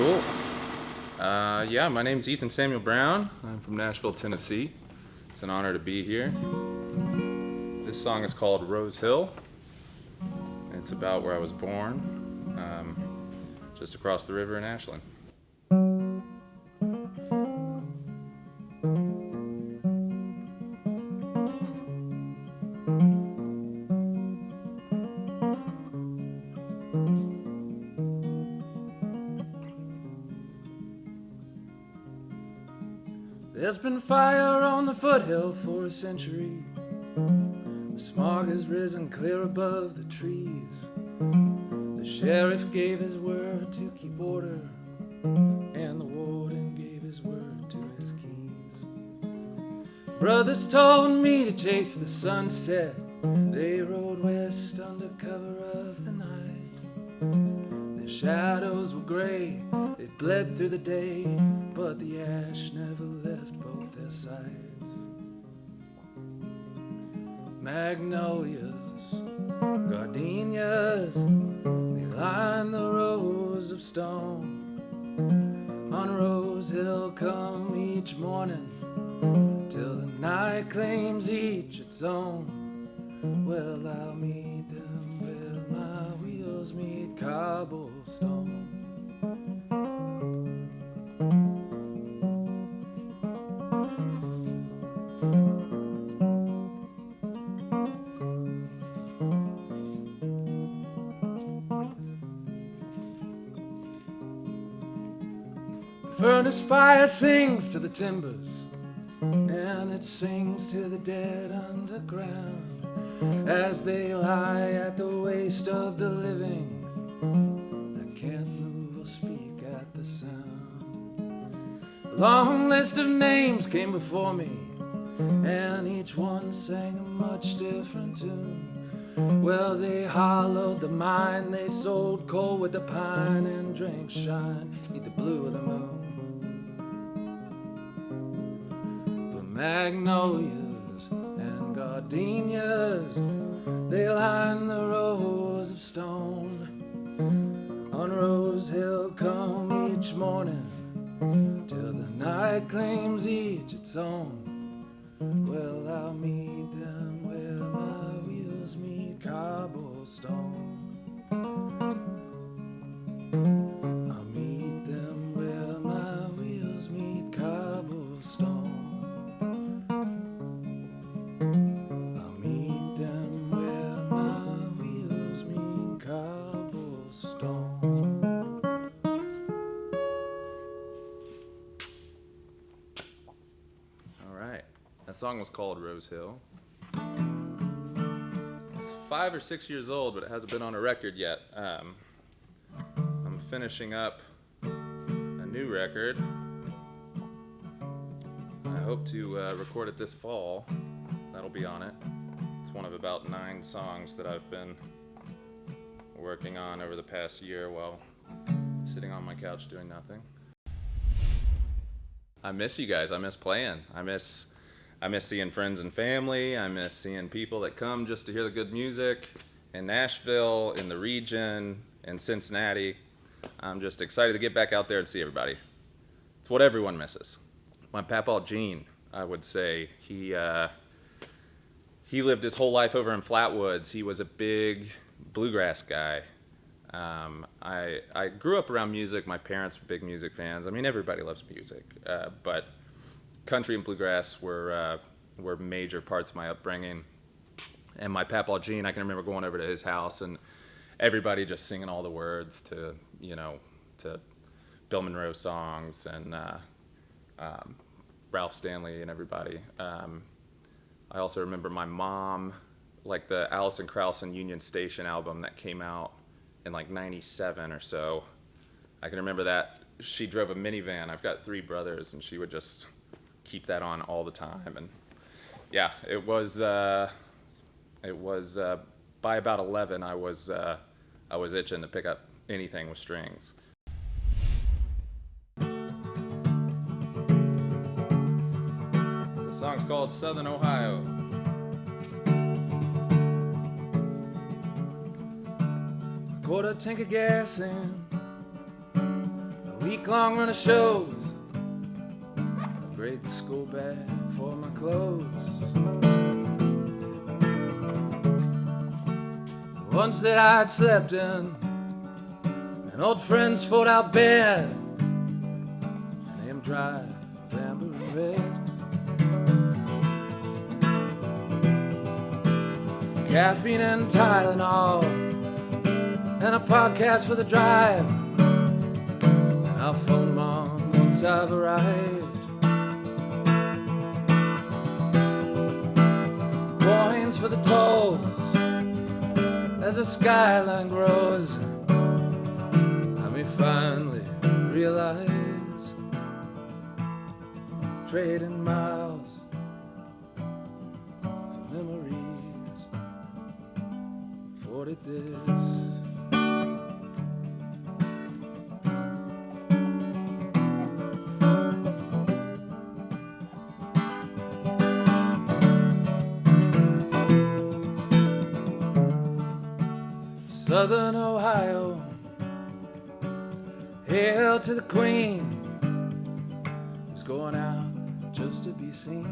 Cool. Yeah, my name's Ethan Samuel Brown. I'm from Nashville, Tennessee. It's an honor to be here. This song is called Rose Hill. It's about where I was born, just across the river in Ashland. There's been fire on the foothill for a century. The smog has risen clear above the trees. The sheriff gave his word to keep order, and the warden gave his word to his keys. Brothers told me to chase the sunset. They rode west under cover of the night. Their shadows were gray, they bled through the day, but the ash never left both their sides. Magnolias, gardenias, they line the rows of stone. On Rose Hill come each morning, till the night claims each its own. Well, I'll meet them where my wheels meet cobblestone. The furnace fire sings to the timbers, and it sings to the dead underground, as they lie at the waste of the living that can't move or speak at the sound. A long list of names came before me, and each one sang a much different tune. Well, they hollowed the mine, they sold coal with the pine, and drank shine, eat the blue of the moon. But magnolias and gardenias, they line the rows of stone. On Rose Hill come each morning, till the night claims each its own. Well, I'll meet them where my wheels meet cobblestone. I'll meet them where my wheels meet cobblestone. I'll meet them where my wheels meet cobblestone. All right. That song was called Rose Hill. It's 5 or 6 years old, but it hasn't been on a record yet. I'm finishing up a new record. I hope to record it this fall. That'll be on it. It's one of about 9 songs that I've been working on over the past year while sitting on my couch doing nothing. I miss you guys. I miss playing. I miss seeing friends and family. I miss seeing people that come just to hear the good music in Nashville, in the region, in Cincinnati. I'm just excited to get back out there and see everybody. It's what everyone misses. My Papa Gene, I would say, he lived his whole life over in Flatwoods. He was a big bluegrass guy. I grew up around music. My parents were big music fans. I mean, everybody loves music, but country and bluegrass were major parts of my upbringing. And my Papa Gene, I can remember going over to his house and everybody just singing all the words to Bill Monroe songs and Ralph Stanley and everybody. I also remember my mom, like the Allison Krauss and Union Station album that came out in like 97 or so. I can remember that. She drove a minivan. I've got 3 brothers, and she would just keep that on all the time. And yeah, it was by about 11, I was itching to pick up anything with strings. The song's called Southern Ohio. Quarter tank of gas and a week-long run of shows, a grade school bag for my clothes. The ones that I'd slept in, and old friends fold-out bed, and them dry with amber and red. Caffeine and Tylenol, and a podcast for the drive, and I'll phone Mom once I've arrived. Coins for the tolls, as the skyline grows, I may finally realize trading miles for memories. What it is. Southern Ohio, hail to the Queen, who's going out just to be seen.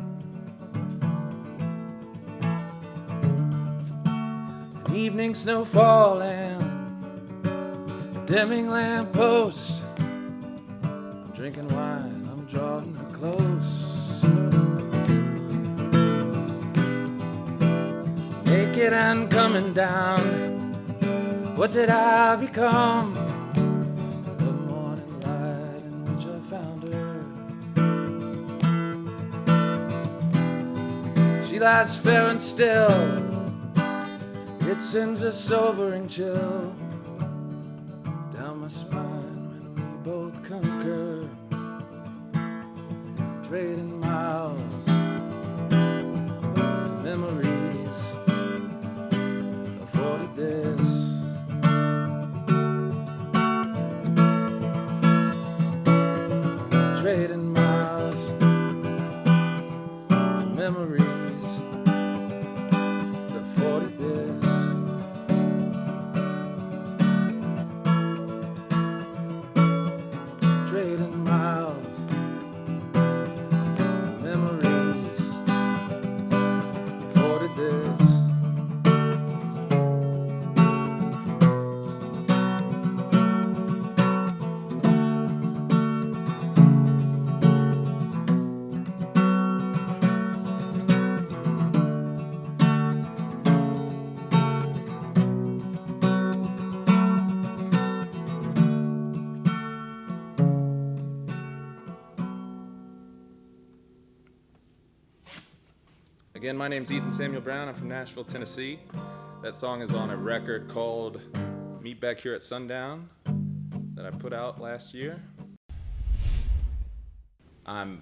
Evening snow falling, a dimming lamppost. I'm drinking wine, I'm drawing her close. Naked and coming down, what did I become? The morning light in which I found her. She lies fair and still, it sends a sobering chill down my spine when we both concur, trading miles for memories afforded this. Trading miles for memories afforded this. Trading miles for memories afforded this. Again, my name's Ethan Samuel Brown. I'm from Nashville, Tennessee. That song is on a record called Meet Back Here at Sundown that I put out last year. I'm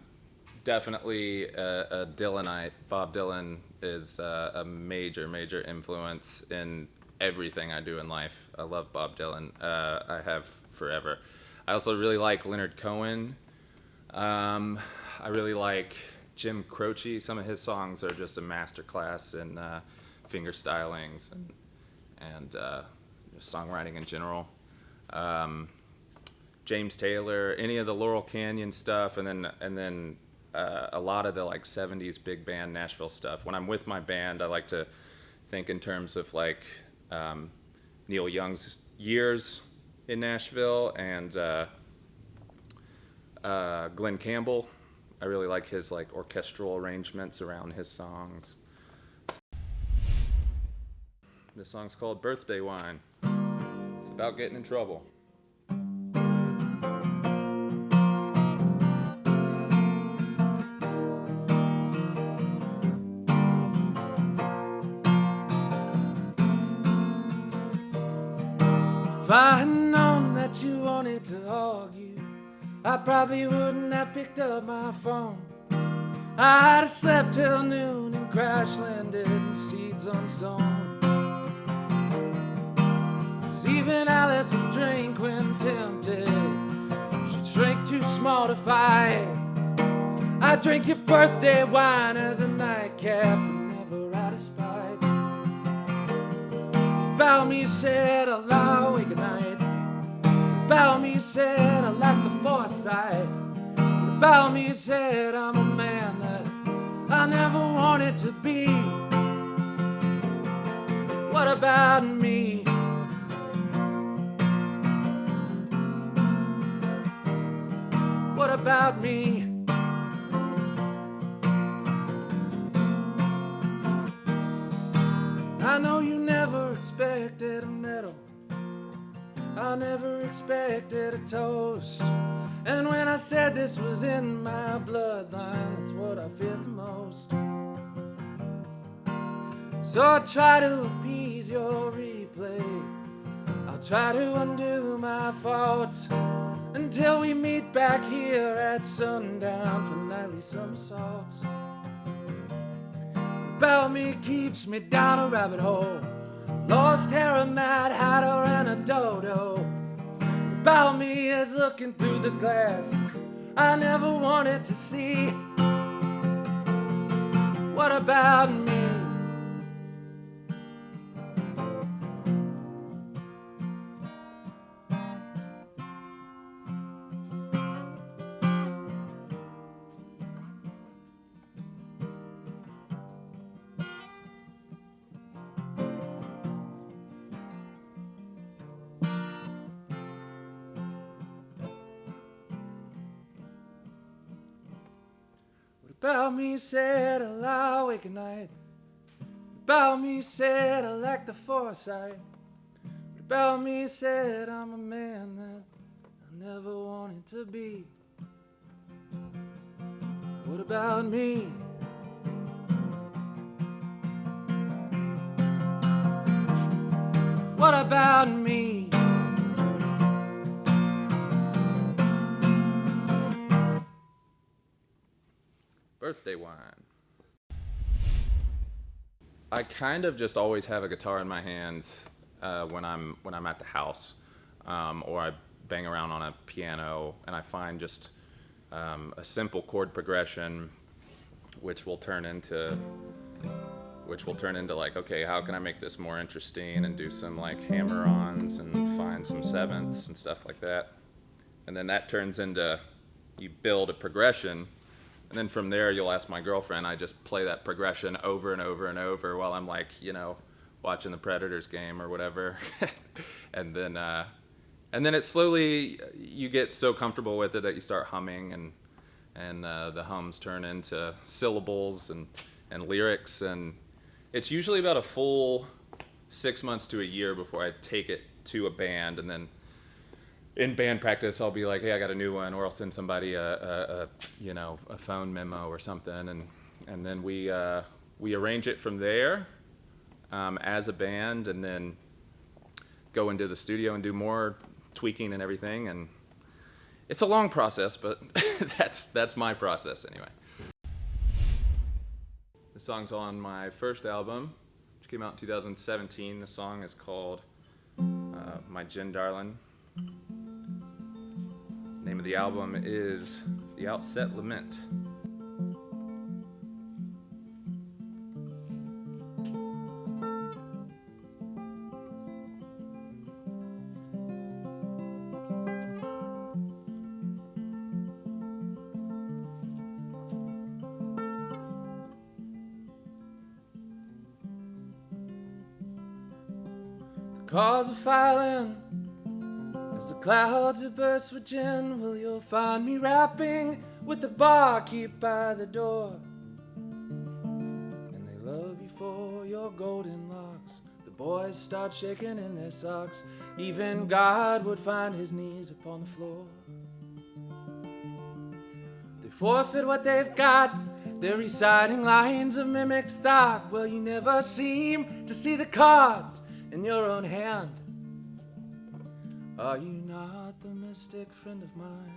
definitely a Dylanite. Bob Dylan is a major, major influence in everything I do in life. I love Bob Dylan. I have forever. I also really like Leonard Cohen. I really like Jim Croce. Some of his songs are just a masterclass in finger stylings and just songwriting in general. James Taylor, any of the Laurel Canyon stuff, and then a lot of the like 70s big band Nashville stuff. When I'm with my band, I like to think in terms of like Neil Young's years in Nashville and Glenn Campbell. I really like his like orchestral arrangements around his songs. This song's called Birthday Wine. It's about getting in trouble. If I had known that you wanted to argue, I probably wouldn't have picked up my phone. I'd have slept till noon and crash landed in seeds unsown. 'Cause even Alice would drink when tempted. She drank too small to fight. I drink your birthday wine as a nightcap and never out of spite. About me said I'll lie awake at night About me said I lack the foresight. About me said I'm a man that I never wanted to be. What about me? What about me? I know you never expected a medal. I never expected a toast. And when I said this was in my bloodline, that's what I feared the most. So I try to appease your replay. I'll try to undo my faults until we meet back here at sundown for nightly somersaults. About me keeps me down a rabbit hole. Lost hair, a mad hatter, and a dodo. About me is looking through the glass I never wanted to see. What about me? About me said I lie awake at night. About me said I lack the foresight. About me said I'm a man that I never wanted to be. What about me? What about me? Birthday wine. I kind of just always have a guitar in my hands when I'm at the house, or I bang around on a piano, and I find just a simple chord progression, which will turn into like, okay, how can I make this more interesting, and do some like hammer-ons and find some sevenths and stuff like that, and then that turns into, you build a progression. And then from there, you'll ask my girlfriend, I just play that progression over and over and over while I'm like, watching the Predators game or whatever. and then it slowly, you get so comfortable with it that you start humming, and the hums turn into syllables and lyrics. And it's usually about a full 6 months to a year before I take it to a band. And then in band practice, I'll be like, hey, I got a new one, or I'll send somebody a phone memo or something, and then we arrange it from there as a band, and then go into the studio and do more tweaking and everything. And it's a long process, but that's my process anyway. The song's on my first album, which came out in 2017. The song is called My Gin Darlin'. Name of the album is The Outset Lament. The cars are filing as the clouds are burst with gin. Well, you'll find me rapping with the barkeep by the door. And they love you for your golden locks. The boys start shaking in their socks. Even God would find his knees upon the floor. They forfeit what they've got. They're reciting lines of mimics thought. Well, you never seem to see the cards in your own hand. Are you not the mystic friend of mine,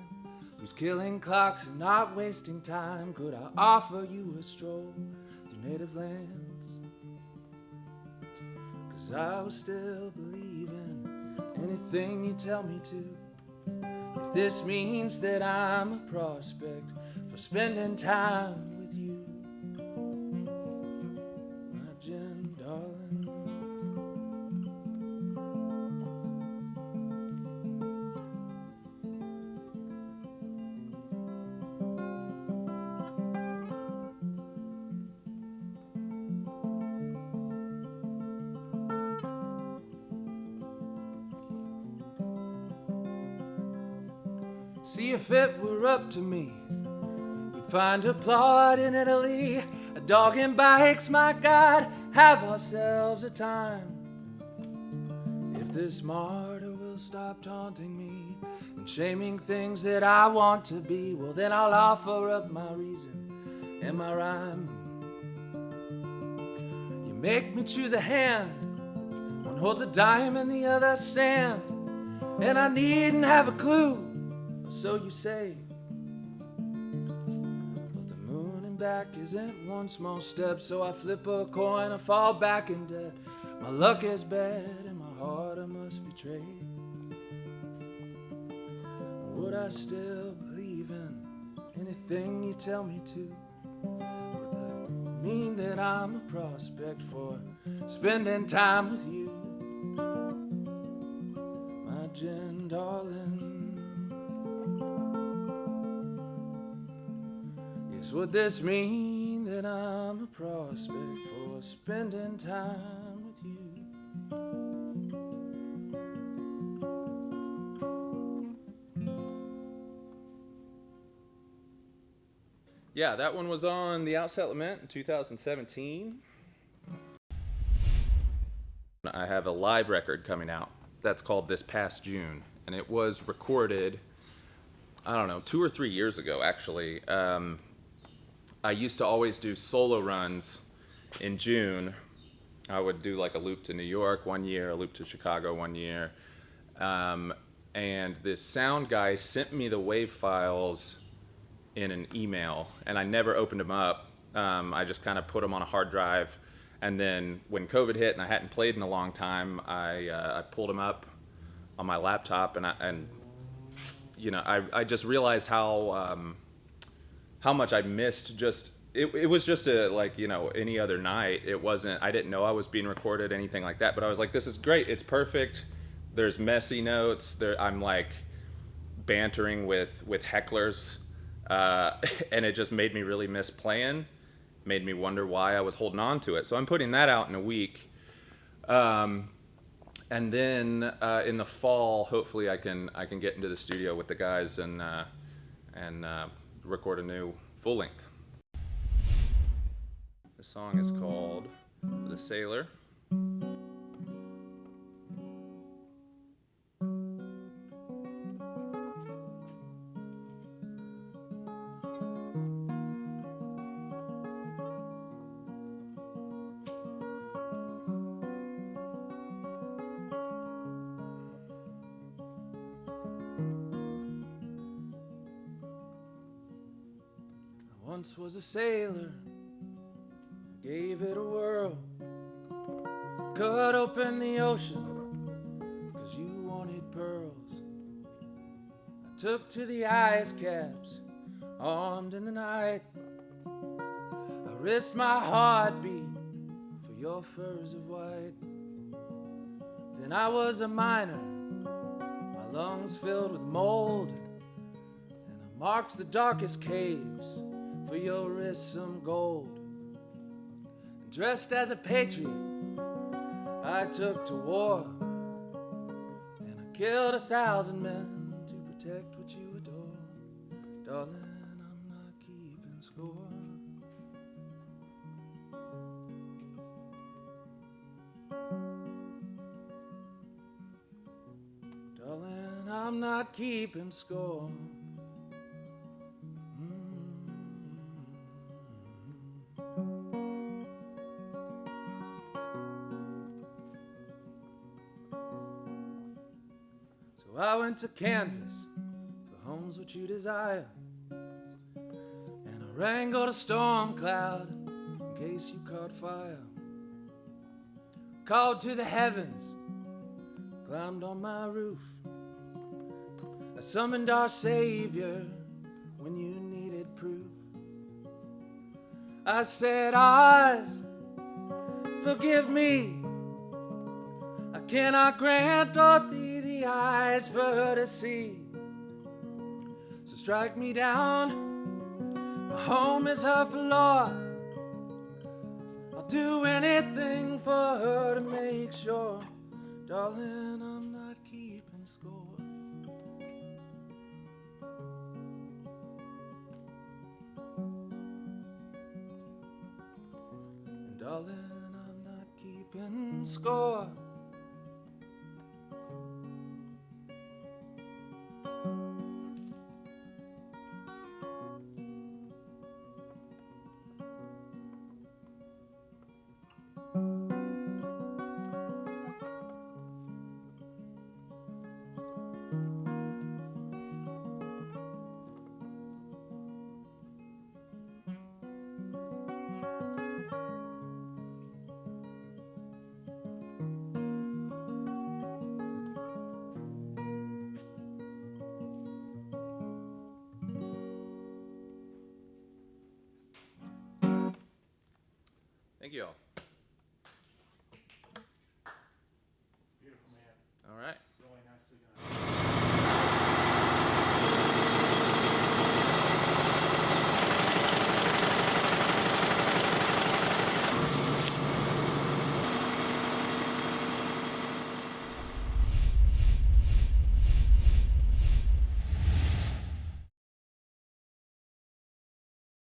who's killing clocks and not wasting time? Could I offer you a stroll through native lands? 'Cause I will still believe in anything you tell me to, if this means that I'm a prospect for spending time with you. My gin darling, See, if it were up to me, we'd find a plot in Italy, a dog and bikes, my God, have ourselves a time. If this martyr will stop taunting me and shaming things that I want to be, well then I'll offer up my reason and my rhyme. You make me choose a hand, one holds a dime and the other sand, and I needn't have a clue, so you say. But the moon and back isn't one small step, so I flip a coin, I fall back in debt. My luck is bad and my heart I must betray. Would I still believe in anything you tell me to? Would that mean that I'm a prospect for spending time with you, my Jen darling? Yes, would this mean that I'm a prospect for spending time with you? Yeah, that one was on The Outset Lament in 2017. I have a live record coming out that's called This Past June, and it was recorded, I don't know, 2 or 3 years ago, actually. I used to always do solo runs in June. I would do like a loop to New York one year, a loop to Chicago one year. And this sound guy sent me the WAV files in an email, and I never opened them up. I just kind of put them on a hard drive, and then when COVID hit and I hadn't played in a long time, I pulled them up on my laptop, and you know, I just realized how much I missed. Just it was just a, like, you know, any other night. It wasn't, I didn't know I was being recorded, anything like that, but I was like, this is great, it's perfect. There's messy notes there, I'm like bantering with hecklers. And it just made me really miss playing, made me wonder why I was holding on to it. So I'm putting that out in a week. And then in the fall, hopefully I can get into the studio with the guys and record a new full length. The song is called The Sailor. Once was a sailor, gave it a whirl, cut open the ocean, 'cause you wanted pearls. I took to the ice caps, armed in the night. I risked my heartbeat for your furs of white. Then I was a miner, my lungs filled with mold, and I marked the darkest caves for your wrists some gold. And dressed as a patriot, I took to war, and I killed 1,000 men to protect what you adore. Darling, I'm not keeping score. Darling, I'm not keeping score. I went to Kansas for homes which you desire, and I wrangled a storm cloud in case you caught fire. Called to the heavens, climbed on my roof. I summoned our Savior when you needed proof. I said, eyes, forgive me, I cannot grant Dorothy the eyes for her to see. So strike me down, my home is her forlorn. I'll do anything for her to make sure. Darling, I'm not keeping score. Darling, I'm not keeping score. Thank you all. Beautiful, man. All right.